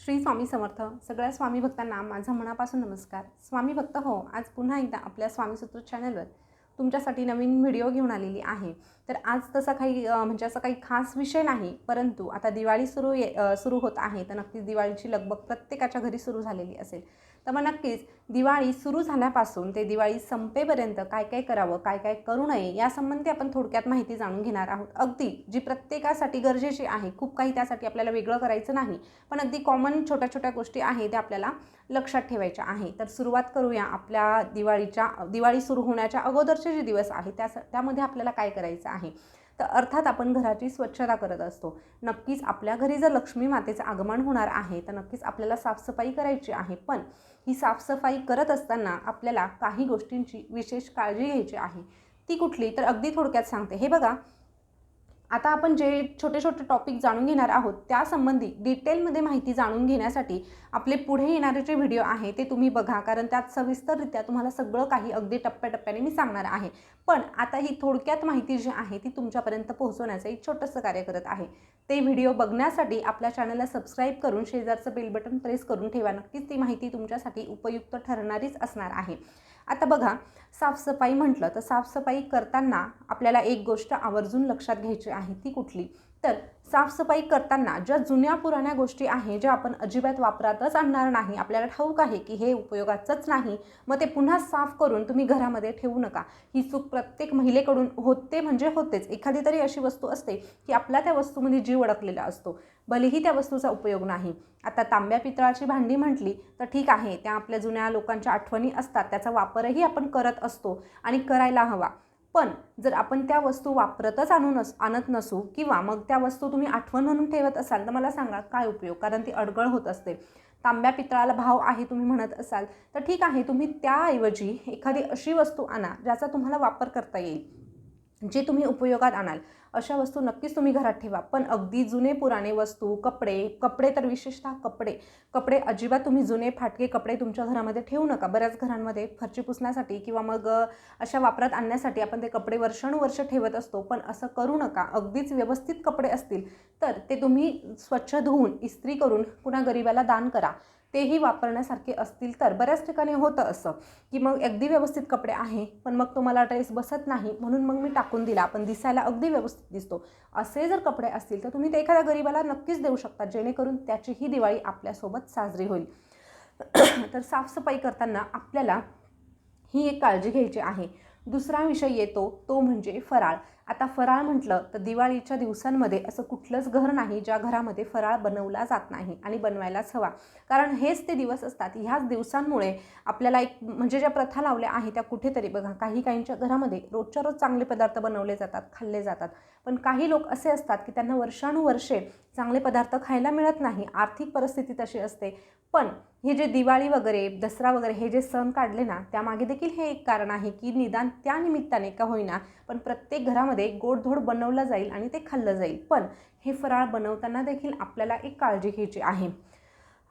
श्री स्वामी समर्थ. सगळ्या स्वामी भक्तांना माझा मनापासून नमस्कार. स्वामी भक्त हो, आज पुन्हा एकदा आपल्या स्वामी सूत्र चॅनलवर तुमच्यासाठी नवीन व्हिडिओ घेऊन आलेली आहे. तर आज तसा काही म्हणजे असा काही खास विषय नाही, परंतु आता दिवाळी सुरू होत आहे, तर नक्कीच दिवाळीची लगबग प्रत्येकाच्या घरी सुरू झालेली असेल. तर मग नक्कीच दिवाळी सुरू झाल्यापासून ते दिवाळी संपेपर्यंत काय काय करावं, काय काय करू नये यासंबंधी आपण थोडक्यात माहिती जाणून घेणार आहोत. अगदी जी प्रत्येकासाठी गरजेची आहे. खूप काही त्यासाठी आपल्याला वेगळं करायचं नाही, पण अगदी कॉमन छोट्या छोट्या गोष्टी आहेत त्या आपल्याला लक्षात ठेवायच्या आहे. तर सुरुवात करूया आपल्या दिवाळी सुरू होण्याच्या अगोदरचे जे दिवस आहेत त्यामध्ये आपल्याला काय करायचं आहे. तर अर्थात आपण घराची स्वच्छता करत असतो. नक्कीच आपल्या घरी जर लक्ष्मी मातेचं आगमन होणार आहे तर नक्कीच आपल्याला साफसफाई करायची आहे. पण ही साफसफाई करत असताना आपल्याला काही गोष्टींची विशेष काळजी घ्यायची आहे. ती कुठली, तर अगदी थोडक्यात सांगते. हे बघा, आता आपण जे छोटे छोटे टॉपिक जाणून घेणार आहोत त्यासंबंधी डिटेलमध्ये माहिती जाणून घेण्यासाठी आपले पुढे येणारे जे व्हिडिओ आहे ते तुम्ही बघा, कारण त्यात सविस्तररित्या तुम्हाला सगळं काही अगदी टप्प्याटप्प्याने मी सांगणार आहे. पण आता ही थोडक्यात माहिती जी आहे ती तुमच्यापर्यंत पोहोचवण्याचं एक छोटंसं कार्य करत आहे. ते व्हिडिओ बघण्यासाठी आपल्या चॅनलला सबस्क्राईब करून शेजारचं बेल बटन प्रेस करून ठेवा. नक्कीच ती माहिती तुमच्यासाठी उपयुक्त ठरणारीच असणार आहे. आता बघा, साफसफाई म्हटलं तर साफसफाई करताना आपल्याला एक गोष्ट आवर्जून लक्षात घ्यायची आहे. ती कुठली, तर साफसफाई करताना ज्या जुन्या पुराण्या गोष्टी आहेत ज्या आपण अजिबात वापरातच आणणार नाही, आपल्याला ठाऊक आहे की हे उपयोगाचंच नाही, मग ते पुन्हा साफ करून तुम्ही घरामध्ये ठेवू नका. ही चूक प्रत्येक महिलेकडून होते म्हणजे होतेच. एखादी तरी अशी वस्तू असते की आपला त्या वस्तूमध्ये जीव अडकलेला असतो, भलेही त्या वस्तूचा उपयोग नाही. आता तांब्या पितळाची भांडी म्हटली तर ठीक आहे, त्या आपल्या जुन्या लोकांच्या आठवणी असतात, त्याचा वापरही आपण करत असतो आणि करायला हवा. पण जर आपण त्या वस्तू वापरतच आणत नसू किंवा मग त्या वस्तू तुम्ही आठवण म्हणून ठेवत असाल तर मला सांगा काय उपयोग, कारण ती अडगळ होत असते. तांब्या पितळाला भाव आहे तुम्ही म्हणत असाल तर ठीक आहे, तुम्ही त्याऐवजी एखादी अशी वस्तू आणा ज्याचा तुम्हाला वापर करता येईल, जे तुम्ही उपयोगात आणाल. अशा वस्तू नक्कीच तुम्ही घरात ठेवा. पण अगदी जुने पुराणे वस्तू, कपडे तर विशेषतः कपडे अजिबात तुम्ही जुने फाटके कपडे तुमच्या घरामध्ये ठेवू नका. बऱ्याच घरांमध्ये फरची पुसण्यासाठी किंवा मग अशा वापरात आणण्यासाठी आपण ते कपडे वर्षानुवर्ष ठेवत असतो, पण असं करू नका. अगदीच व्यवस्थित कपडे असतील तर ते तुम्ही स्वच्छ धुवून इस्त्री करून पुन्हा गरिबाला दान करा. तेही वापरण्यासारखे असतील तर. बऱ्याच ठिकाणी होतं असं की मग अगदी व्यवस्थित कपडे आहे पण मग तुम्हाला ड्रेस बसत नाही म्हणून मग मी टाकून दिला, पण दिसायला अगदी व्यवस्थित दिसतो. असे जर कपडे असतील तर तुम्ही ते एखाद्या गरीबाला नक्कीच देऊ शकता, जेणेकरून त्याचीही दिवाळी आपल्यासोबत साजरी होईल. तर साफसफाई करताना आपल्याला ही एक काळजी घ्यायची आहे. दुसरा विषय येतो तो म्हणजे फराळ. आता फराळ म्हटलं तर दिवाळीच्या दिवसांमध्ये असं कुठलंच घर नाही ज्या घरामध्ये फराळ बनवला जात नाही, आणि बनवायलाच हवा. कारण हेच ते दिवस असतात. ह्याच दिवसांमुळे आपल्याला एक म्हणजे ज्या प्रथा लावल्या आहेत त्या कुठेतरी बघा, काहींच्या घरामध्ये रोजच्या रोज चांगले पदार्थ बनवले जातात, खाल्ले जातात. पण काही लोक असे असतात की त्यांना वर्षानुवर्षे चांगले पदार्थ खायला मिळत नाही, आर्थिक परिस्थिती तशी असते. पण हे जे दिवाळी वगैरे, दसरा वगैरे हे जे सण काढले ना, त्यामागे देखील हे एक कारण आहे की निदान त्या निमित्ताने का होईना पण प्रत्येक घरामध्ये गोडधोड बनवलं जाईल आणि ते खाल्लं जाईल. पण हे फराळ बनवताना देखील आपल्याला एक काळजी घ्यायची आहे.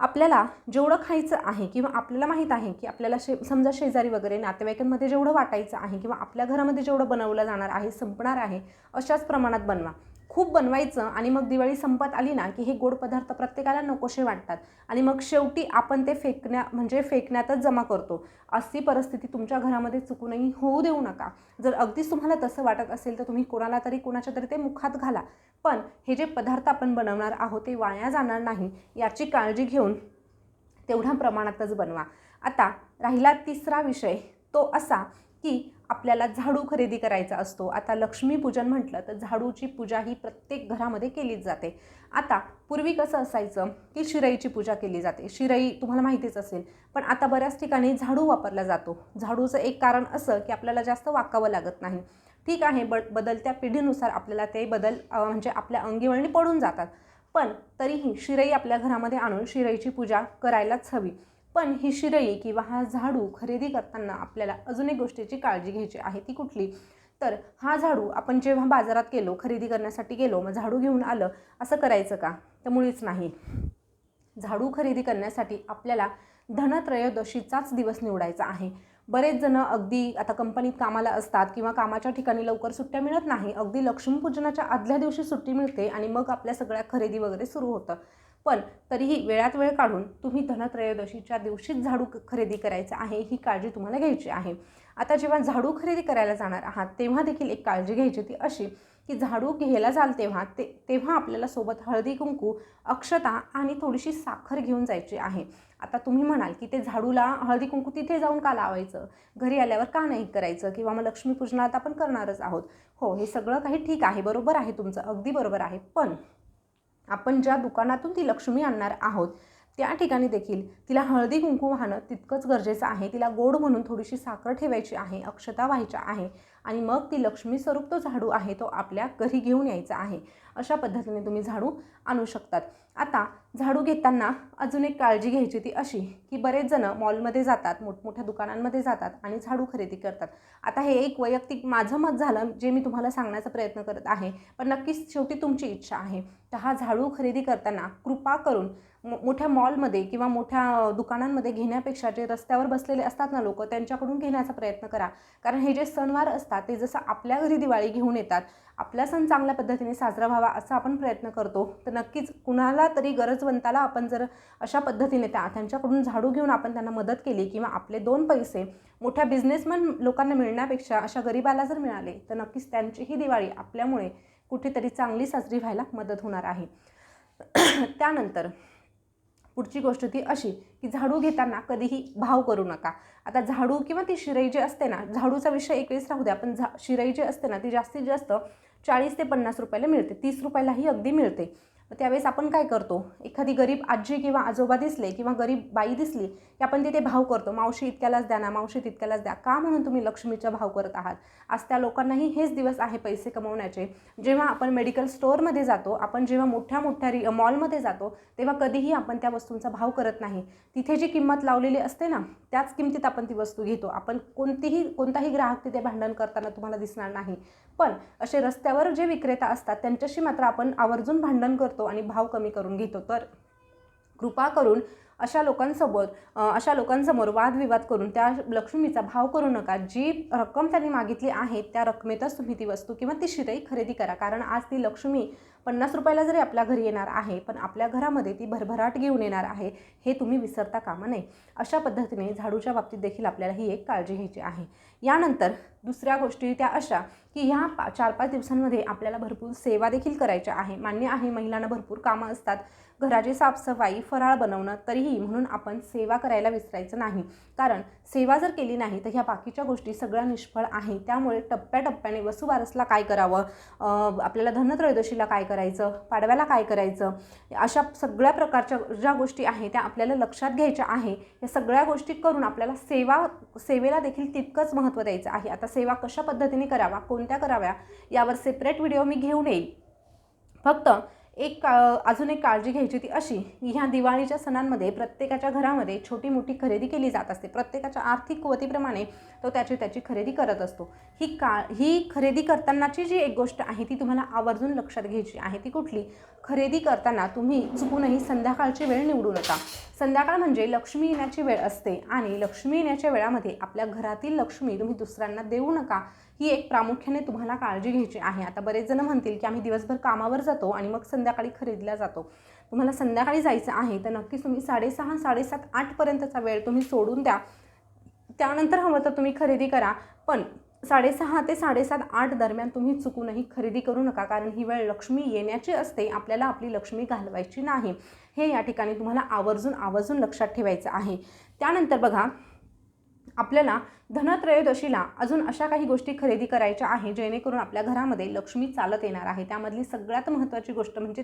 आपल्याला जेवढं खायचं आहे किंवा आपल्याला माहीत आहे की आपल्याला समजा शेजारी वगैरे नातेवाईकांमध्ये जेवढं वाटायचं आहे किंवा आपल्या घरामध्ये जेवढं बनवलं जाणार आहे, संपणार आहे, अशाच प्रमाणात बनवा. खूप बनवायचं आणि मग दिवाळी संपत आली ना की हे गोड पदार्थ प्रत्येकाला नकोसे वाटतात आणि मग शेवटी आपण ते फेकण्यातच जमा करतो. अशी परिस्थिती तुमच्या घरामध्ये चुकूनही होऊ देऊ नका. जर अगदीच तुम्हाला तसं वाटत असेल तर तुम्ही कोणाच्या तरी ते मुखात घाला. पण हे जे पदार्थ आपण बनवणार आहोत ते वाया जाणार नाही याची काळजी घेऊन तेवढ्या प्रमाणातच बनवा. आता राहिला तिसरा विषय तो असा की आपल्याला झाडू खरेदी करायचा असतो. आता लक्ष्मीपूजन म्हटलं तर झाडूची पूजा ही प्रत्येक घरामध्ये केलीच जाते. आता पूर्वी कसं असायचं की शिराईची पूजा केली जाते. शिराई तुम्हाला माहितीच असेल, पण आता बऱ्याच ठिकाणी झाडू वापरला जातो. झाडूचं एक कारण असं की आपल्याला जास्त वाकावं लागत नाही. ठीक आहे, बदलत्या पिढीनुसार आपल्याला ते बदल म्हणजे आपल्या अंगीवळणी पडून जातात. पण तरीही शिराई आपल्या घरामध्ये आणून शिराईची पूजा करायलाच हवी. पण ही शिराई किंवा हा झाडू खरेदी करताना आपल्याला अजून एक गोष्टीची काळजी घ्यायची आहे. ती कुठली, तर हा झाडू आपण जेव्हा बाजारात गेलो, खरेदी करण्यासाठी गेलो, मग झाडू घेऊन आलं असं करायचं का, तर मुळीच नाही. झाडू खरेदी करण्यासाठी आपल्याला धनत्रयोदशीचाच दिवस निवडायचा आहे. बरेच जण अगदी आता कंपनीत कामाला असतात किंवा कामाच्या ठिकाणी लवकर सुट्ट्या मिळत नाही, अगदी लक्ष्मीपूजनाच्या आदल्या दिवशी सुट्टी मिळते आणि मग आपल्या सगळ्या खरेदी वगैरे सुरू होतं. पण तरीही वेळात वेळ काढून तुम्ही धनत्रयोदशीच्या दिवशीच झाडू खरेदी करायचं आहे, ही काळजी तुम्हाला घ्यायची आहे. आता जेव्हा झाडू खरेदी करायला जाणार आहात तेव्हा देखील एक काळजी घ्यायची, ती अशी की झाडू घ्यायला जाल तेव्हा आपल्याला सोबत हळदी कुंकू, अक्षता आणि थोडीशी साखर घेऊन जायची आहे. आता तुम्ही म्हणाल की ते झाडूला हळदी कुंकू तिथे जाऊन का लावायचं, घरी आल्यावर का नाही करायचं, किंवा मग लक्ष्मीपूजनात आपण करणारच आहोत. हो, हे सगळं काही ठीक आहे, बरोबर आहे, तुमचं अगदी बरोबर आहे. पण आपण ज्या दुकानातून ती लक्ष्मी आणणार आहोत त्या ठिकाणी देखील तिला हळदी कुंकू वाहणं तितकंच गरजेचं आहे. तिला गोड म्हणून थोडीशी साखर ठेवायची आहे, अक्षता व्हायच्या आहे आणि मग ती लक्ष्मी स्वरूप तो झाडू आहे तो आपल्या घरी घेऊन यायचा आहे. अशा पद्धतीने तुम्ही झाडू आणू शकतात. आता झाडू घेताना अजून एक काळजी घ्यायची, ती अशी की बरेच जण मॉलमध्ये जातात, मोठमोठ्या दुकानांमध्ये जातात आणि झाडू खरेदी करतात. आता हे एक वैयक्तिक माझं मत झालं जे मी तुम्हाला सांगण्याचा प्रयत्न करत आहे, पण नक्कीच शेवटी तुमची इच्छा आहे. तर हा झाडू खरेदी करताना कृपा करून मोठ्या मॉलमध्ये किंवा मोठ्या दुकानांमध्ये घेण्यापेक्षा जे रस्त्यावर बसलेले असतात ना लोक, त्यांच्याकडून घेण्याचा प्रयत्न करा. कारण हे जे सणवार असतात ते जसं आपल्या घरी दिवाळी घेऊन येतात, आपला सण चांगल्या पद्धतीने साजरा व्हावा असा आपण प्रयत्न करतो, तर नक्कीच कुणाला तरी गरजवंताला आपण जर अशा पद्धतीने त्यांच्याकडून झाडू घेऊन आपण त्यांना मदत केली किंवा आपले 2 पैसे मोठ्या बिझनेसमॅन लोकांना मिळण्यापेक्षा अशा गरिबाला जर मिळाले तर नक्कीच त्यांचीही दिवाळी आपल्यामुळे कुठेतरी चांगली साजरी व्हायला मदत होणार आहे. त्यानंतर पुढची गोष्ट ती अशी की झाडू घेताना कधीही भाव करू नका. आता झाडू किंवा ती शिराई जी असते ना, झाडूचा विषय एक वेळेस राहू द्या, पण शिराई जी असते ना ती जास्तीत जास्त 40 ते 50 रुपयाला मिळते, 30 रुपयालाही अगदी मिळते. त्यावेळेस आपण काय करतो, एखादी गरीब आजी किंवा आजोबा दिसले किंवा गरीब बाई दिसली की आपण तिथे भाव करतो, मावशी इतक्यालाच द्या ना, मावशी तितक्यालाच द्या. का म्हणून तुम्ही लक्ष्मीचा भाव करत आहात? आज त्या लोकांनाही हेच दिवस आहे पैसे कमवण्याचे. जेव्हा आपण मेडिकल स्टोअरमध्ये जातो, आपण जेव्हा मोठ्या मॉलमध्ये जातो, तेव्हा कधीही आपण त्या वस्तूंचा भाव करत नाही. तिथे जी किंमत लावलेली असते ना त्याच किमतीत आपण ती वस्तू घेतो. आपण कोणताही ग्राहक तिथे भांडण करताना तुम्हाला दिसणार नाही. पण असे रस्त्यावर जे विक्रेता असतात त्यांच्याशी मात्र आपण आवर्जून भांडण करतो आणि भाव कमी करून घेतो. तर कृपा करून अशा लोकांसमोर वादविवाद करून त्या लक्ष्मीचा भाव करू नका. जी रक्कम त्यांनी मागितली आहे त्या रकमेतच तुम्ही ती वस्तू किंवा ती शिराई खरेदी करा. कारण आज ती लक्ष्मी 50 रुपयाला जरी आपल्या घरी येणार आहे, पण आपल्या घरामध्ये ती भरभराट घेऊन येणार आहे, हे तुम्ही विसरता कामा नये. अशा पद्धतीने झाडूच्या बाबतीत देखील आपल्याला ही एक काळजी घ्यायची आहे. यानंतर दुसऱ्या गोष्टी त्या अशा की ह्या 4-5 दिवसांमध्ये आपल्याला भरपूर सेवा देखील करायच्या आहे. मान्य आहे, महिलांना भरपूर कामं असतात, घराची साफसफाई, फराळ बनवणं, तरीही म्हणून आपण सेवा करायला विसरायचं नाही. कारण सेवा जर केली नाही तर ह्या बाकीच्या गोष्टी सगळ्या निष्फळ आहे. त्यामुळे टप्प्याटप्प्याने वसुबारसला काय करावं, आपल्याला धनत्रयोदशीला काय करायचं, पाडव्याला काय करायचं, अशा सगळ्या प्रकारच्या ज्या गोष्टी आहेत त्या आपल्याला लक्षात घ्यायच्या आहे. या सगळ्या गोष्टी करून आपल्याला सेवेला देखील तितकंच महत्त्व द्यायचं आहे. आता सेवा कशा पद्धतीने करावा, कोणत्या कराव्या, यावर सेपरेट व्हिडिओ मी घेऊन येईल. फक्त अजून एक काळजी घ्यायची, ती अशी की ह्या दिवाळीच्या सणांमध्ये प्रत्येकाच्या घरामध्ये छोटी मोठी खरेदी केली जात असते. प्रत्येकाच्या आर्थिक कुवतीप्रमाणे तो त्याची खरेदी करत असतो. ही खरेदी करतानाची जी एक गोष्ट आहे ती तुम्हाला आवर्जून लक्षात घ्यायची आहे. ती कुठली? खरेदी करताना तुम्ही चुकूनही संध्याकाळची वेळ निवडू नका. संध्याकाळ म्हणजे लक्ष्मी येण्याची वेळ असते आणि लक्ष्मी येण्याच्या वेळामध्ये आपल्या घरातील लक्ष्मी तुम्ही दुसऱ्यांना देऊ नका. ही एक प्रामुख्याने तुम्हाला काळजी घ्यायची आहे. आता बरेच जण म्हणतील की आम्ही दिवसभर कामावर जातो आणि मग संध्याकाळी खरेदीला जातो. तुम्हाला संध्याकाळी जायचं आहे तर नक्कीच तुम्ही 6:30, 7:30, 8पर्यंतचा वेळ तुम्ही सोडून द्या. त्यानंतर हवं तर तुम्ही खरेदी करा, पण 6:30 ते 7:30, 8 दरम्यान तुम्ही चुकूनही खरेदी करू नका. कारण ही वेळ लक्ष्मी येण्याची असते, आपल्याला आपली लक्ष्मी घालवायची नाही. हे या ठिकाणी तुम्हाला आवर्जून लक्षात ठेवायचं आहे. त्यानंतर बघा, आपल्याला धनत्रयोदशीला अजून अशा काही गोष्टी खरेदी करायच्या आहे जेणेकरून आपल्या घरामध्ये लक्ष्मी चालत येणार आहे. त्यामधली सगळ्यात महत्त्वाची गोष्ट म्हणजे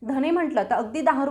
धने म्हटलं तर अगदी 10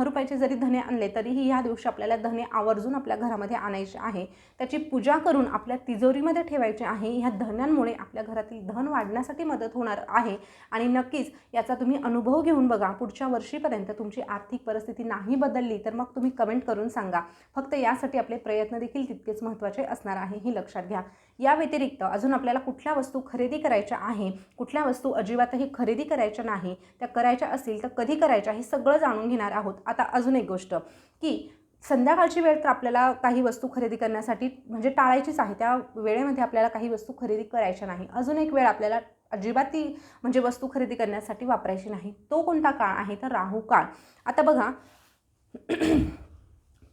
रुपयाचे जरी धने आणले तरीही ह्या दिवशी आपल्याला धने आवर्जून आपल्या घरामध्ये आणायचे आहे. त्याची पूजा करून आपल्या तिजोरीमध्ये ठेवायचे आहे. ह्या धन्यांमुळे आपल्या घरातील धन वाढण्यासाठी मदत होणार आहे आणि नक्कीच याचा तुम्ही अनुभव घेऊन बघा. पुढच्या वर्षीपर्यंत तुमची आर्थिक परिस्थिती नाही बदलली तर मग तुम्ही कमेंट करून सांगा. फक्त यासाठी आपले प्रयत्न देखील तितकेच महत्त्वाचे असणार आहे, हे लक्षात घ्या. या व्यतिरिक्त अजून आपल्याला कुठल्या वस्तू खरेदी करायच्या आहे, कुठल्या वस्तू अजिबातही खरेदी करायच्या नाही, त्या करायच्या असतील तर कधी करायच्या, हे सगळं जाणून घेणार आहोत. आता अजून एक गोष्ट की संध्याकाळची वेळ तर आपल्याला काही वस्तू खरेदी करण्यासाठी म्हणजे टाळायचीच आहे. त्या वेळेमध्ये आपल्याला काही वस्तू खरेदी करायच्या नाही. अजून एक वेळ आपल्याला अजिबात ती म्हणजे वस्तू खरेदी करण्यासाठी वापरायची नाही. तो कोणता काळ आहे तर राहू काळ. आता बघा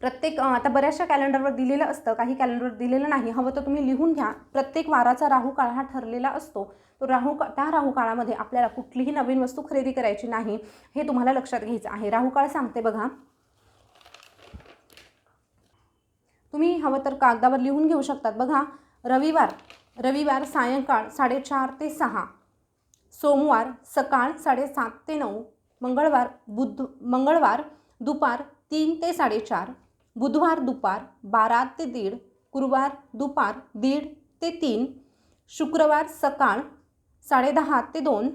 प्रत्येक आता बऱ्याचशा कॅलेंडरवर दिलेलं असतं, काही कॅलेंडरवर दिलेलं नाही. हवं तर तुम्ही लिहून घ्या. प्रत्येक वाराचा राहू काळ हा ठरलेला असतो. तो त्या राहू काळामध्ये आपल्याला कुठलीही नवीन वस्तू खरेदी करायची नाही, हे तुम्हाला लक्षात घ्यायचं आहे. राहू काळ सांगते बघा, तुम्ही हवं तर कागदावर लिहून घेऊ शकतात. बघा, रविवार सायंकाळ 4:30 ते 6, सोमवार सकाळ 7:30 ते 9, मंगळवार दुपार 3 ते 4:30, बुधवार दुपार 12 ते 1:30, गुरुवार दुपार 1:30 ते 3, शुक्रवार सकाळ 10:30 ते 2,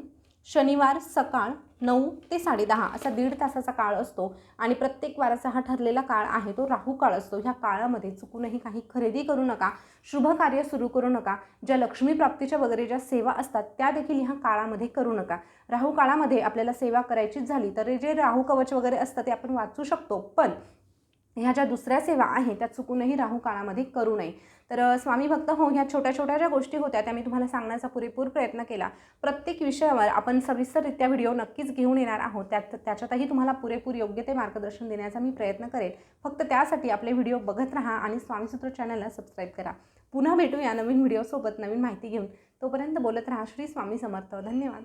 शनिवार सकाळ 9 ते 10:30 असा 1.5 तासाचा काळ असतो. आणि प्रत्येक वाराचा हा ठरलेला काळ आहे तो राहू काळ असतो. ह्या काळामध्ये चुकूनही काही खरेदी करू नका, शुभ कार्य सुरू करू नका. ज्या लक्ष्मी प्राप्तीच्या वगैरे ज्या सेवा असतात त्या देखील ह्या काळामध्ये करू नका. राहू काळामध्ये आपल्याला सेवा करायचीच झाली तर जे राहू कवच वगैरे असतं ते आपण वाचू शकतो, पण ह्या ज्या दुसऱ्या सेवा आहेत त्या चुकूनही राहू काळामध्ये करू नये. तर स्वामी भक्त हो, ह्या छोट्या छोट्या ज्या गोष्टी होत्या त्या मी तुम्हाला सांगण्याचा पुरेपूर प्रयत्न केला. प्रत्येक विषयावर आपण सविस्तररित्या व्हिडिओ नक्कीच घेऊन येणार आहोत. त्याच्यातही तुम्हाला पुरेपूर योग्य ते मार्गदर्शन देण्याचा मी प्रयत्न करेन. फक्त त्यासाठी आपले व्हिडिओ बघत राहा आणि स्वामीसूत्र चॅनलला सबस्क्राईब करा. पुन्हा भेटूया नवीन व्हिडिओसोबत, नवीन माहिती घेऊन. तोपर्यंत बोलत राहा. श्री स्वामी समर्थ. धन्यवाद.